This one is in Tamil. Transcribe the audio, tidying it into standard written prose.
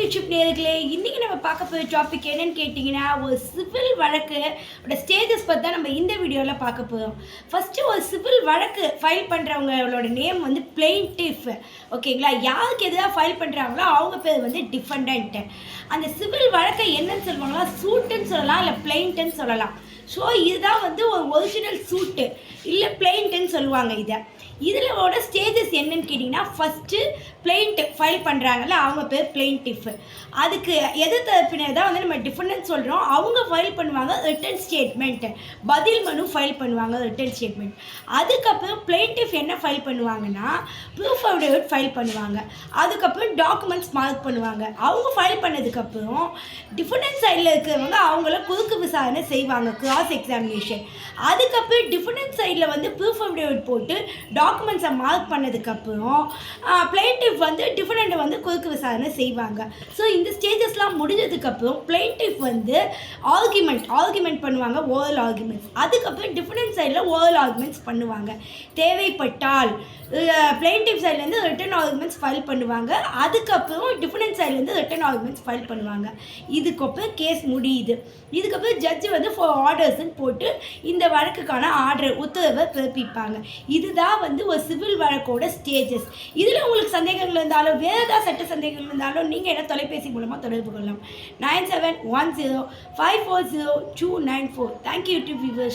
யூடியூப் நேயர்களே, இன்னைக்கு நம்ம பார்க்க போகிற டாபிக் என்னன்னு கேட்டிங்கன்னா, ஒரு சிவில் வழக்கு ஸ்டேஜஸ் பற்றி தான் நம்ம இந்த வீடியோவில் பார்க்க போகிறோம். ஃபஸ்ட்டு ஒரு சிவில் வழக்கு ஃபைல் பண்ணுறவங்களோட நேம் வந்து பிளெயின்டிஃப். ஓகேங்களா? யாருக்கு எதிராக ஃபைல் பண்ணுறாங்களோ அவங்க பேர் வந்து டிஃபெண்டன்ட். அந்த சிவில் வழக்கை என்னன்னு சொல்லுவாங்களா, சூட்டுன்னு சொல்லலாம், இல்லை பிளெயின்ட்டுன்னு சொல்லலாம். ஸோ இதுதான் வந்து ஒரு ஒரிஜினல் சூட்டு, இல்லை பிளெயின்ட்டுன்னு சொல்லுவாங்க. இதிலோட ஸ்டேஜஸ் என்னன்னு கேட்டிங்கன்னா, ஃபஸ்ட்டு பிளெயின்ட் ஃபைல் பண்ணுறாங்கல்ல அவங்க பேர் பிளெயின்டிஃப். அதுக்கு எதிர்த்தரப்பினர் தான் வந்து நம்ம டிஃபெண்டன்ட் சொல்கிறோம். அவங்க ஃபைல் பண்ணுவாங்க ரிட்டன் ஸ்டேட்மெண்ட், பதில் மனு ஃபைல் பண்ணுவாங்க ரிட்டன் ஸ்டேட்மெண்ட். அதுக்கப்புறம் பிளெயின்டிஃப் என்ன ஃபைல் பண்ணுவாங்கன்னா, ப்ரூஃப் அஃபிடவிட் ஃபைல் பண்ணுவாங்க. அதுக்கப்புறம் டாக்குமெண்ட்ஸ் மார்க் பண்ணுவாங்க. அவங்க ஃபைல் பண்ணதுக்கப்புறம் டிஃபெண்டன்ட் சைடில் இருக்கிறவங்க அவங்கள குறுக்கு விசாரணை செய்வாங்க, கிராஸ் எக்ஸாமினேஷன். அதுக்கப்புறம் டிஃபெண்டன்ட் சைடில் வந்து ப்ரூஃப் அஃபிடவிட் போட்டு டாக்குமெண்ட்ஸை மார்க் பண்ணதுக்கப்புறம் பிளெயின்டிஃப் வந்து டிஃபெண்டன்ட்டை வந்து குறுக்கு விசாரணை செய்வாங்க. ஸோ இந்த ஸ்டேஜஸ்லாம் முடிஞ்சதுக்கப்புறம் பிளெயின்டிஃப் வந்து ஆர்குமெண்ட் பண்ணுவாங்க, ஓரல் ஆர்குமெண்ட்ஸ். அதுக்கப்புறம் டிஃபெண்டன்ட் சைடில் ஓரல் ஆர்குமெண்ட்ஸ் பண்ணுவாங்க. தேவைப்பட்டால் பிளெயின்டிஃப் சைட்லேருந்து ரிட்டன் ஆர்குமெண்ட்ஸ் ஃபைல் பண்ணுவாங்க. அதுக்கப்புறம் டிஃபெண்டன்ட் சைட்லேருந்து ரிட்டன் ஆர்குமெண்ட்ஸ் ஃபைல் பண்ணுவாங்க. இதுக்கப்புறம் கேஸ் முடியுது. இதுக்கப்புறம் ஜட்ஜு வந்து ஃபார் ஆர்டர்ஸ்ன்னு போட்டு இந்த வழக்குக்கான உத்தரவை பிறப்பிப்பாங்க. இதுதான் வந்து ஒரு சிவில் வழக்கோட ஸ்டேஜஸ். இதில் உங்களுக்கு சந்தேகங்கள் இருந்தாலும் வேறு ஏதாவது சட்ட சந்தேகங்கள் இருந்தாலும் நீங்கள் என்ன தொலைபேசி மூலமாக தொடர்பு கொள்ளலாம். 9710540294. Thank you YouTube viewers.